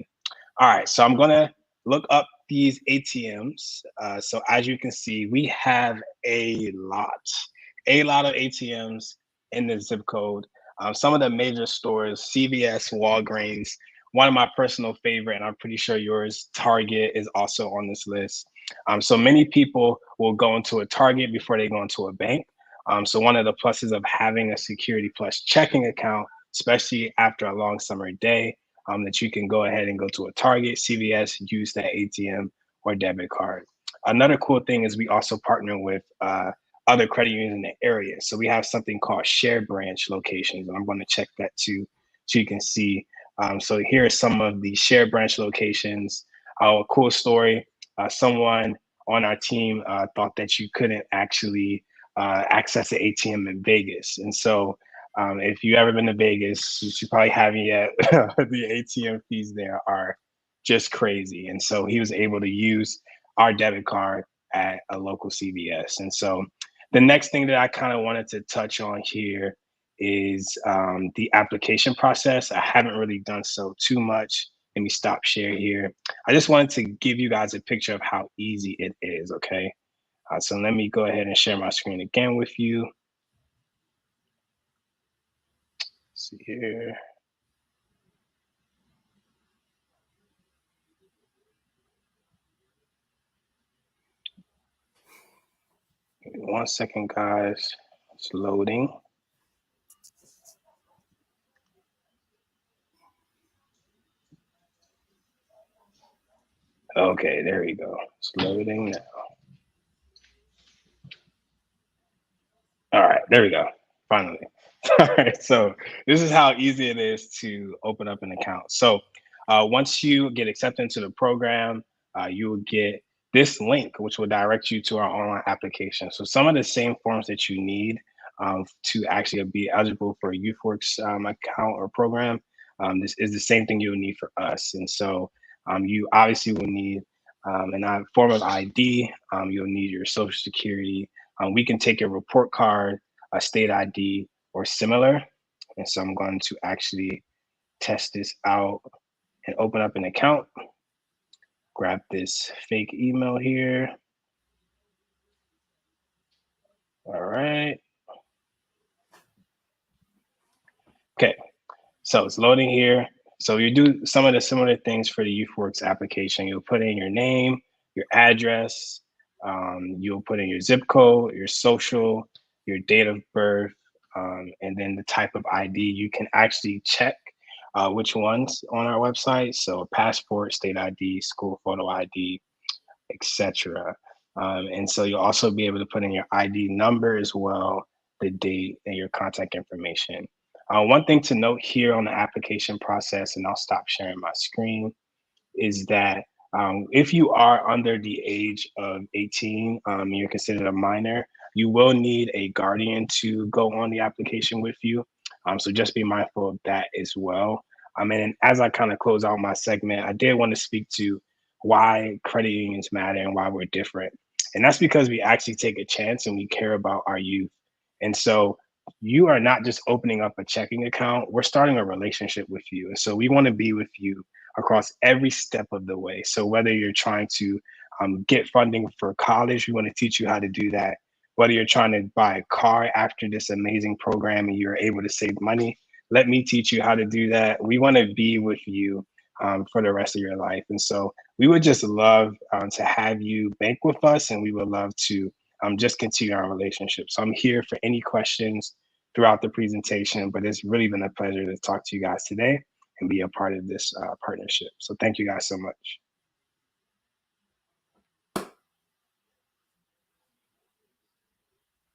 All right, so I'm gonna look up these ATMs. So as you can see, we have a lot of ATMs in the zip code. Some of the major stores, CVS, Walgreens, one of my personal favorite, and I'm pretty sure yours, Target, is also on this list. So many people will go into a Target before they go into a bank. So one of the pluses of having a Security Plus checking account, especially after a long summer day, that you can go ahead and go to a Target, CVS, use that ATM or debit card. Another cool thing is we also partner with other credit unions in the area. So we have something called share branch locations, and I'm going to check that too, so you can see. So here are some of the share branch locations. A cool story, someone on our team thought that you couldn't actually access the ATM in Vegas. And so if you've ever been to Vegas, which you probably haven't yet, the ATM fees there are just crazy. And so he was able to use our debit card at a local CVS. And so the next thing that I kind of wanted to touch on here is the application process. I haven't really done so too much. Let me stop share here. I just wanted to give you guys a picture of how easy it is, okay? So let me go ahead and share my screen again with you. Let's see here. Give me 1 second, guys. It's loading. Okay, there we go. It's loading now. All right, there we go. Finally. All right, so this is how easy it is to open up an account. So once you get accepted into the program, you will get this link, which will direct you to our online application. So some of the same forms that you need to actually be eligible for a YouthWorks account or program, this is the same thing you'll need for us. And so you obviously will need a form of ID. You'll need your social security. We can take a report card, a state ID, or similar. And so I'm going to actually test this out and open up an account. Grab this fake email here. All right. Okay, so it's loading here. So you do some of the similar things for the YouthWorks application. You'll put in your name, your address, you'll put in your zip code, your social, your date of birth, and then the type of ID. You can actually check which ones on our website. So passport, state ID, school photo ID, etc. And so you'll also be able to put in your ID number as well, the date, and your contact information. One thing to note here on the application process, and I'll stop sharing my screen, is that if you are under the age of 18, you're considered a minor, you will need a guardian to go on the application with you. So just be mindful of that as well. And as I kind of close out my segment, I did want to speak to why credit unions matter and why we're different. And that's because we actually take a chance and we care about our youth. And so you are not just opening up a checking account, we're starting a relationship with you. And so we want to be with you across every step of the way. So whether you're trying to get funding for college, we want to teach you how to do that. Whether you're trying to buy a car after this amazing program and you're able to save money, let me teach you how to do that. We want to be with you for the rest of your life. And so we would just love to have you bank with us, and we would love to just continue our relationship. So I'm here for any questions throughout the presentation, but it's really been a pleasure to talk to you guys today and be a part of this partnership. So thank you guys so much.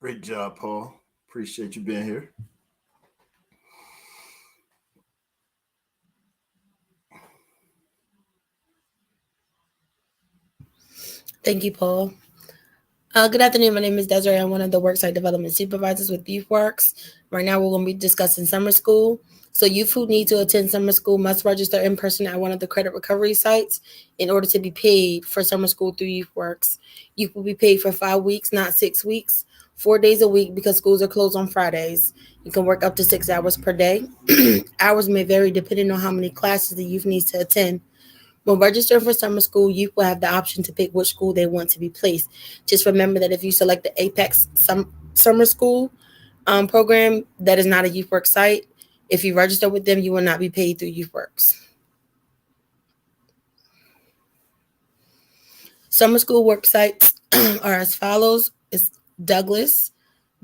Great job, Paul. Appreciate you being here. Thank you, Paul. Good afternoon. My name is Desiree. I'm one of the worksite development supervisors with YouthWorks. Right now, we're going to be discussing summer school. So youth who need to attend summer school must register in person at one of the credit recovery sites in order to be paid for summer school through YouthWorks. Youth will be paid for 5 weeks, not 6 weeks, 4 days a week because schools are closed on Fridays. You can work up to 6 hours per day. Hours may vary depending on how many classes the youth needs to attend. When registering for summer school, youth will have the option to pick which school they want to be placed. Just remember that if you select the Apex Summer School program, that is not a YouthWorks site. If you register with them, you will not be paid through YouthWorks. Summer school work sites are as follows. It's Douglas,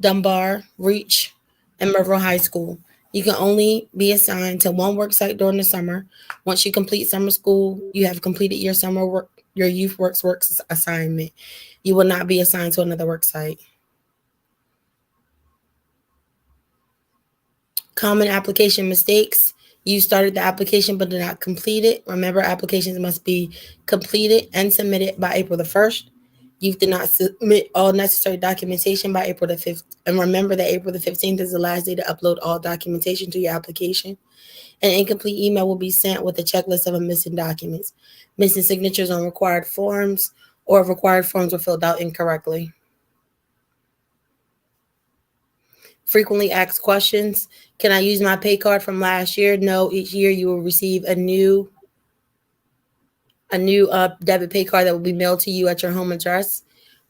Dunbar, Reach, and Merville High School. You can only be assigned to one work site during the summer. Once you complete summer school, you have completed your summer work, your YouthWorks assignment. You will not be assigned to another work site. Common application mistakes. You started the application but did not complete it. Remember, applications must be completed and submitted by April the 1st. You did not submit all necessary documentation by April the 5th. And remember that April the 15th is the last day to upload all documentation to your application. An incomplete email will be sent with a checklist of missing documents, missing signatures on required forms, or if required forms were filled out incorrectly. Frequently asked questions. Can I use my pay card from last year? No, each year you will receive a new debit pay card that will be mailed to you at your home address.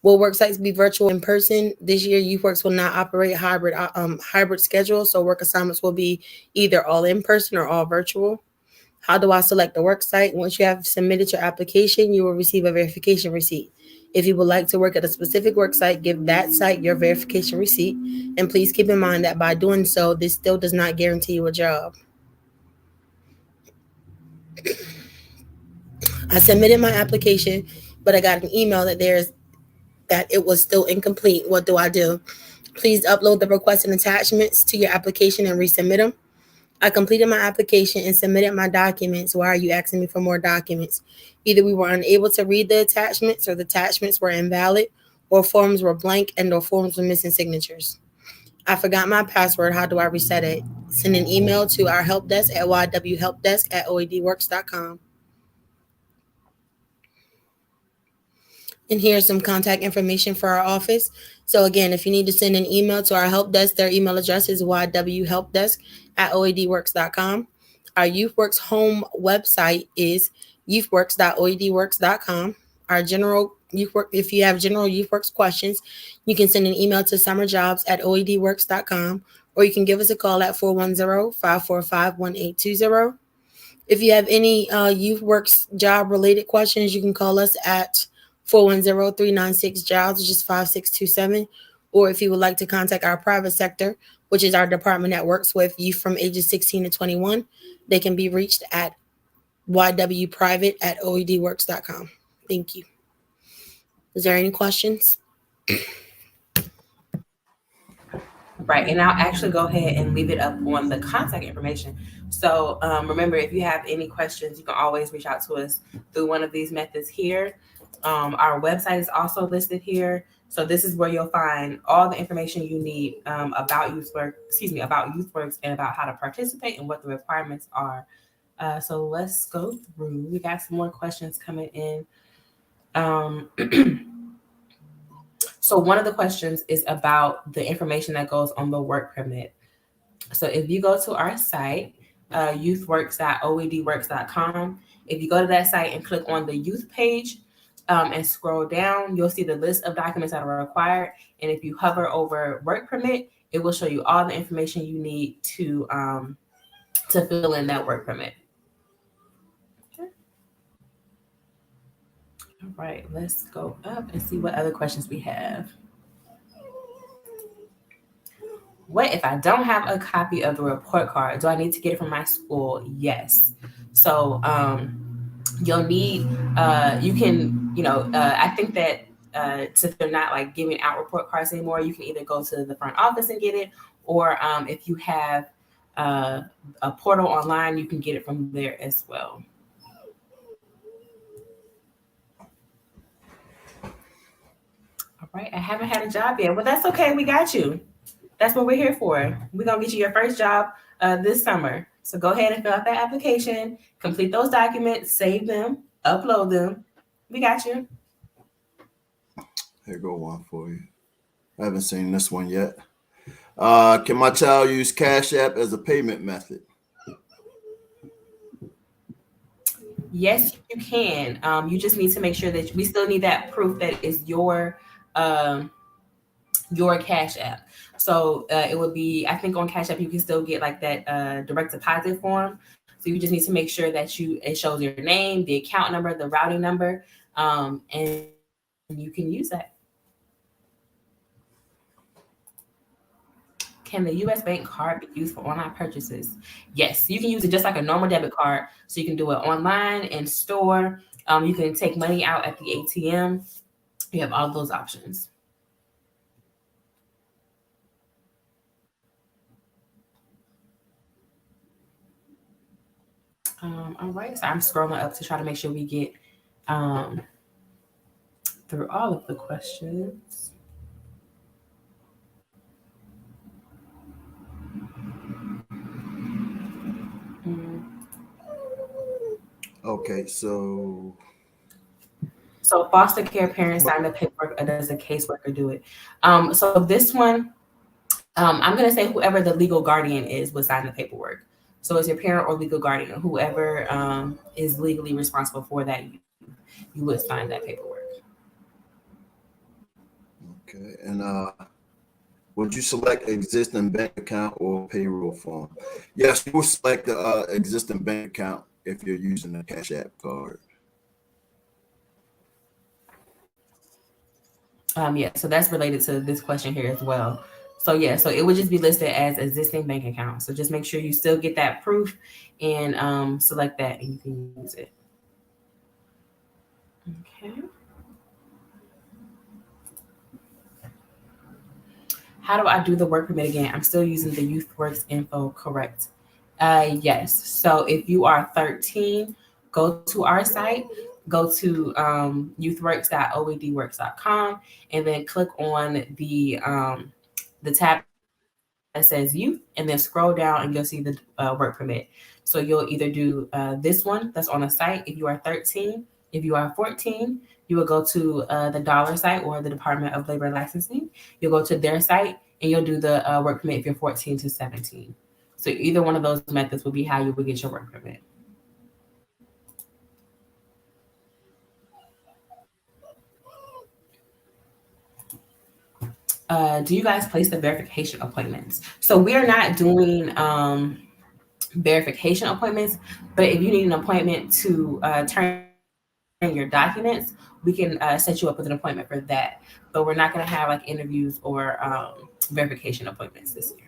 Will work sites be virtual in person? This year, YouthWorks will not operate hybrid schedule, so work assignments will be either all in person or all virtual. How do I select the work site? Once you have submitted your application, you will receive a verification receipt. If you would like to work at a specific work site, give that site your verification receipt. And please keep in mind that by doing so, this still does not guarantee you a job. I submitted my application, but I got an email that it was still incomplete. What do I do? Please upload the requested attachments to your application and resubmit them. I completed my application and submitted my documents. Why are you asking me for more documents? Either we were unable to read the attachments, or the attachments were invalid, or forms were blank, and or forms were missing signatures. I forgot my password. How do I reset it? Send an email to our help desk at ywhelpdesk@oedworks.com. And here's some contact information for our office. So again, if you need to send an email to our help desk, their email address is ywhelpdesk@oedworks.com. Our YouthWorks home website is youthworks.oedworks.com. Our general YouthWorks, if you have general YouthWorks questions, you can send an email to summerjobs@oedworks.com, or you can give us a call at 410-545-1820. If you have any YouthWorks job related questions, you can call us at 410-396-JOBS, which is 5627. Or if you would like to contact our private sector, which is our department that works with youth from ages 16 to 21, they can be reached at ywprivate@oedworks.com. Thank you. Is there any questions? Right, and I'll actually go ahead and leave it up on the contact information. So remember, if you have any questions, you can always reach out to us through one of these methods here. Our website is also listed here. So this is where you'll find all the information you need about YouthWorks and about how to participate and what the requirements are. So let's go through. We got some more questions coming in. So one of the questions is about the information that goes on the work permit. So if you go to our site, youthworks.oedworks.com, if you go to that site and click on the youth page and scroll down, you'll see the list of documents that are required. And if you hover over work permit, it will show you all the information you need to fill in that work permit. Okay. All right, let's go up and see what other questions we have. What if I don't have a copy of the report card? Do I need to get it from my school? Yes. So you'll need, you can, I think that since they're not like giving out report cards anymore, you can either go to the front office and get it, or if you have a portal online, you can get it from there as well. All right, I haven't had a job yet. Well, that's okay. We got you. That's what we're here for. We're going to get you your first job this summer. So go ahead and fill out that application, complete those documents, save them, upload them. We got you. Here go one for you. I haven't seen this one yet. Can my child use Cash App as a payment method? Yes, you can. You just need to make sure that we still need that proof that is your Cash App. So it would be, I think on Cash App, you can still get like that direct deposit form. So you just need to make sure that it shows your name, the account number, the routing number, and you can use that. Can the U.S. bank card be used for online purchases? Yes, you can use it just like a normal debit card. So you can do it online, in store. You can take money out at the ATM. You have all those options. All right, so I'm scrolling up to try to make sure we get through all of the questions. Okay, so So foster care parents sign the paperwork, or does a caseworker do it? So this one, I'm going to say whoever the legal guardian is would sign the paperwork. So it's your parent or legal guardian, whoever is legally responsible for that, you would sign that paperwork. Okay, and would you select existing bank account or payroll form? Yes, you will select the existing bank account if you're using a Cash App card. Yeah, so that's related to this question here as well. So yeah, so it would just be listed as existing bank account. So just make sure you still get that proof and select that and you can use it. Okay. How do I do the work permit again? I'm still using the YouthWorks info, correct? Yes. So if you are 13, go to our site, go to youthworks.oedworks.com, and then click on the tab that says youth, and then scroll down and you'll see the work permit. So you'll either do this one that's on the site if you are 13. If you are 14, you will go to the dollar site or the Department of Labor and Licensing. You'll go to their site and you'll do the work permit if you're 14 to 17. So either one of those methods will be how you will get your work permit. Do you guys place the verification appointments? So we are not doing verification appointments, but if you need an appointment to turn your documents, we can set you up with an appointment for that. But we're not going to have like interviews or verification appointments this year.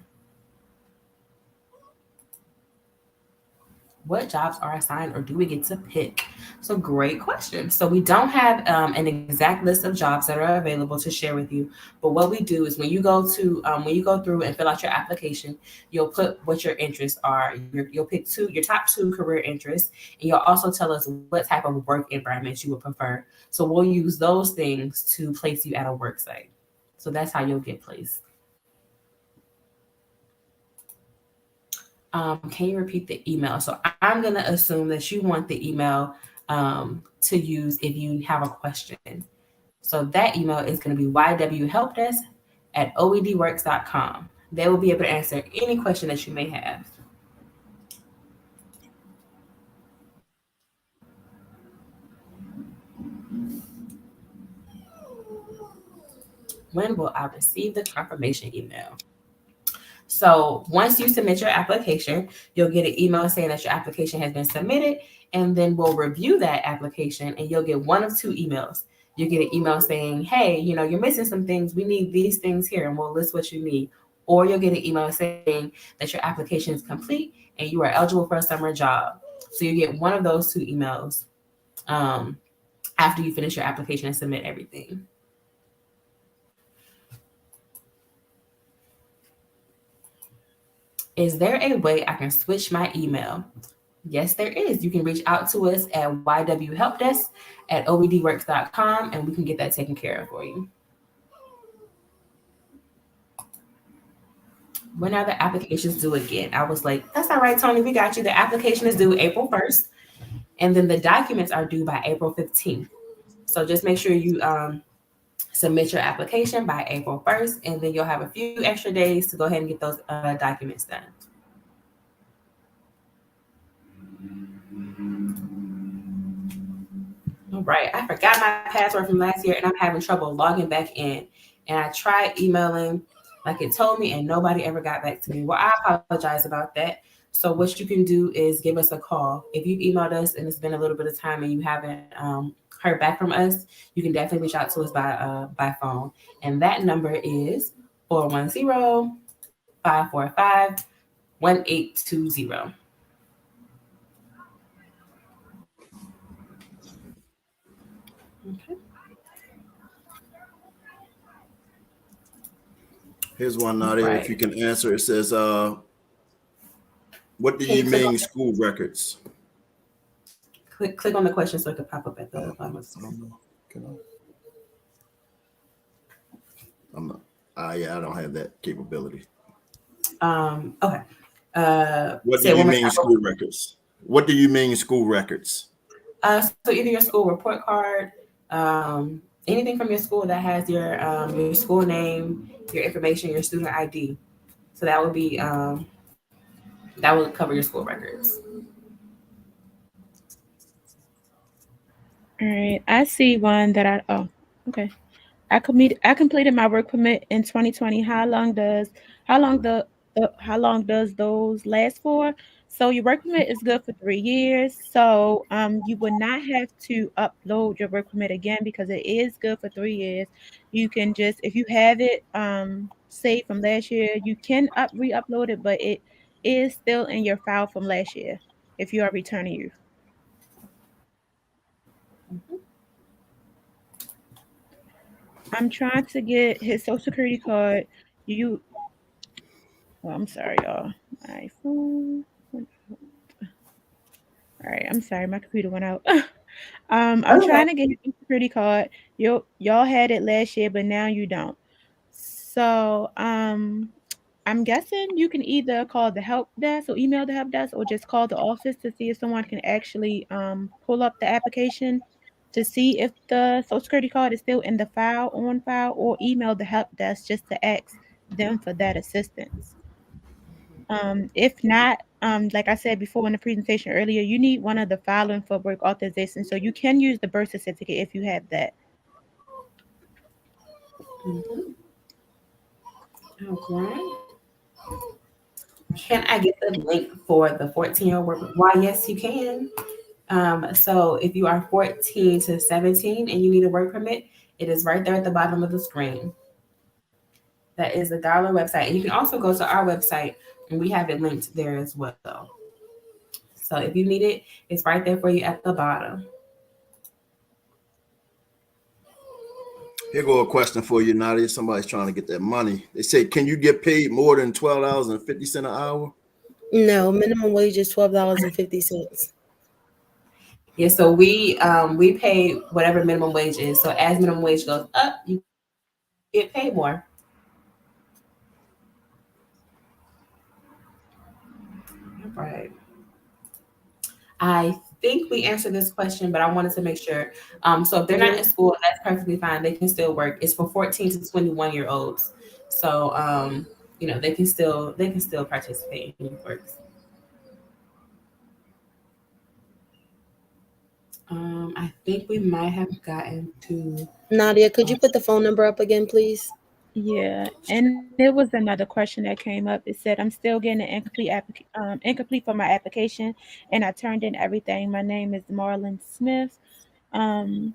What jobs are assigned or do we get to pick? So great question. So we don't have an exact list of jobs that are available to share with you, but what we do is when you go through and fill out your application, you'll put what your interests are. You'll pick your top two career interests, and you'll also tell us what type of work environment you would prefer. So we'll use those things to place you at a work site. So that's how you'll get placed. Can you repeat the email? So I'm going to assume that you want the email to use if you have a question. So that email is going to be ywhelpdesk@oedworks.com. They will be able to answer any question that you may have. When will I receive the confirmation email? So once you submit your application, you'll get an email saying that your application has been submitted, and then we'll review that application and you'll get one of two emails. You get an email saying, hey, you're missing some things. We need these things here, and we'll list what you need. Or you'll get an email saying that your application is complete and you are eligible for a summer job. So you get one of those two emails after you finish your application and submit everything. Is there a way I can switch my email? Yes, there is. You can reach out to us at ywhelpdesk@oedworks.com and we can get that taken care of for you. When are the applications due again? I was like, that's all right, Tony, we got you. The application is due April 1st, and then the documents are due by April 15th. So just make sure you submit your application by April 1st, and then you'll have a few extra days to go ahead and get those documents done. All right, I forgot my password from last year and I'm having trouble logging back in. And I tried emailing like it told me and nobody ever got back to me. Well, I apologize about that. So what you can do is give us a call. If you've emailed us and it's been a little bit of time and you haven't heard back from us, you can definitely reach out to us by phone. And that number is 410-545-1820. Okay. Here's one now there. If you can answer, it says, what do you mean school records? Click on the question so it can pop up at the bottom of the screen. I'm not. Yeah, I don't have that capability. Okay. What do you mean school records? What do you mean school records? So either your school report card, anything from your school that has your school name, your information, your student ID. So that would be that would cover your school records. All right. I see one that okay. I completed my work permit in 2020. How long how long does those last for? So your work permit is good for 3 years. So you would not have to upload your work permit again because it is good for 3 years. You can just if you have it saved from last year, you can re-upload it, but it is still in your file from last year if you are returning you. I'm trying to get his social security card. You Well, I'm sorry, y'all. My phone. All right, I'm sorry, my computer went out. I'm Okay. trying to get your security card. Y'all had it last year, but now you don't. So, I'm guessing you can either call the help desk or email the help desk or just call the office to see if someone can actually pull up the application to see if the social security card is still in the file or email the help desk just to ask them for that assistance. If not, like I said before in the presentation earlier, you need one of the following for work authorization. So you can use the birth certificate if you have that. Mhm. All right. Can I get the link for the 14-year-old work? Why, yes, you can. So if you are 14 to 17 and you need a work permit, it is right there at the bottom of the screen. That is the dollar website. And you can also go to our website and we have it linked there as well. So if you need it, it's right there for you at the bottom. Here go a question for you, Nadia. Somebody's trying to get that money. They say, can you get paid more than $12.50 an hour? No, minimum wage is $12.50. Yeah, so we pay whatever minimum wage is. So as minimum wage goes up, you get paid more. All right. I think we answered this question, but I wanted to make sure. So if they're not in school, that's perfectly fine. They can still work. It's for 14 to 21-year-olds. So they can still participate in YouthWorks. I think we might have gotten to. Nadia, could you put the phone number up again, please? Yeah, and there was another question that came up. It said, "I'm still getting an incomplete for my application, and I turned in everything. My name is Marlon Smith." Um,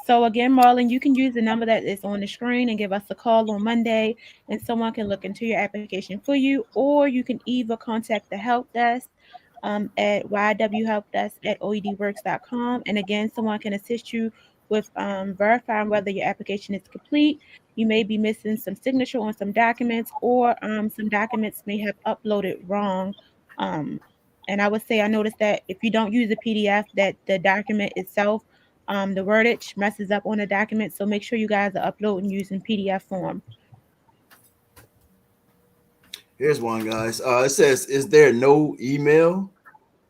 so again, Marlon, you can use the number that is on the screen and give us a call on Monday, and someone can look into your application for you, or you can either contact the help desk at ywhelpdesk@oedworks.com. And again, someone can assist you with verifying whether your application is complete. You may be missing some signature on some documents, or some documents may have uploaded wrong. Um, and I would say I noticed that if you don't use a PDF, that the document itself, the wordage messes up on the document. So make sure you guys are uploading using PDF form. Here's one, guys. It says, is there no email?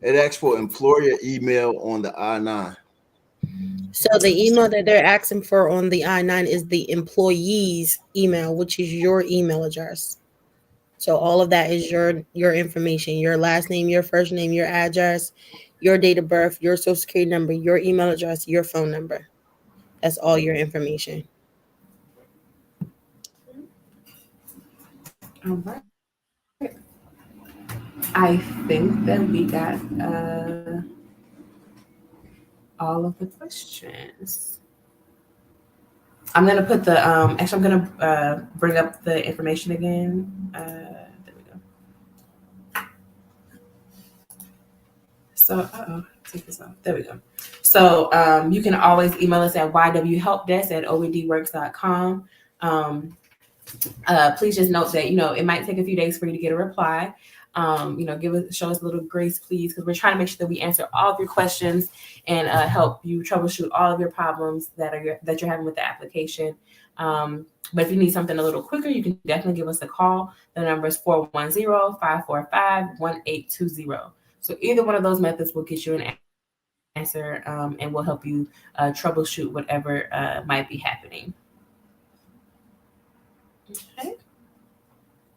It asks for employer email on the I-9. So the email that they're asking for on the I-9 is the employee's email, which is your email address. So all of that is your information, your last name, your first name, your address, your date of birth, your social security number, your email address, your phone number. That's all your information. All right. I think that we got all of the questions. I'm gonna put the actually I'm gonna bring up the information again. There we go. So take this off. There we go. So you can always email us at ywhelpdesk@oedworks.com. Please just note that it might take a few days for you to get a reply. Show us a little grace, please, because we're trying to make sure that we answer all of your questions and help you troubleshoot all of your problems that you're having with the application. But if you need something a little quicker, you can definitely give us a call. The number is 410-545-1820. So either one of those methods will get you an answer, and we'll help you troubleshoot whatever might be happening. Okay.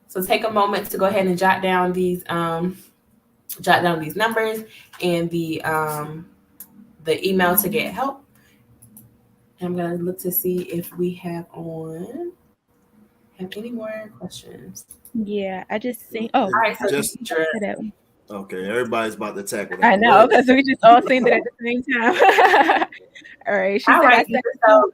So take a moment to go ahead and jot down these numbers and the email to get help. I'm gonna look to see if we have any more questions. Yeah, I just see. Oh, All right, so Just teacher, okay. Everybody's about to tackle that. I one. Go know, ahead. because we just all seen it at the same time. All right, she all said I right, said. so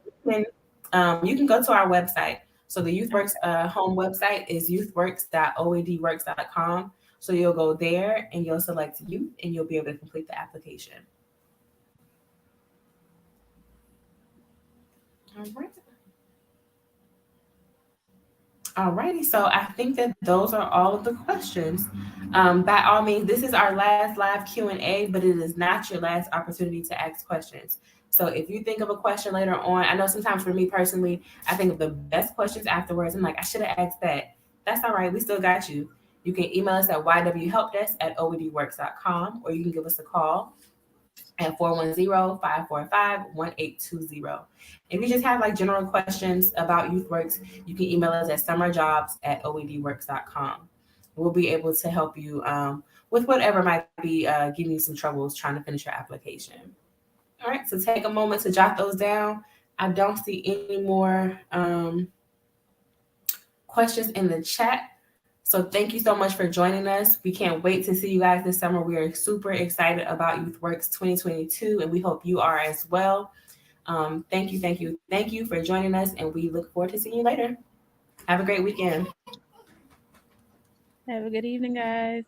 you can go to our website. So the YouthWorks home website is youthworks.oadworks.com. So you'll go there and you'll select youth and you'll be able to complete the application. All right. Alrighty, so I think that those are all of the questions. By all means, this is our last live Q&A, but it is not your last opportunity to ask questions. So if you think of a question later on, I know sometimes for me personally, I think of the best questions afterwards. I'm like, I should have asked that. That's all right. We still got you. You can email us at ywhelpdesk@oadworks.com, or you can give us a call at 410-545-1820. If you just have like general questions about YouthWorks, you can email us at summerjobs@oadworks.com. We'll be able to help you with whatever might be giving you some troubles trying to finish your application. All right, so take a moment to jot those down. I don't see any more questions in the chat. So thank you so much for joining us. We can't wait to see you guys this summer. We are super excited about YouthWorks 2022, and we hope you are as well. Thank you for joining us, and we look forward to seeing you later. Have a great weekend. Have a good evening, guys.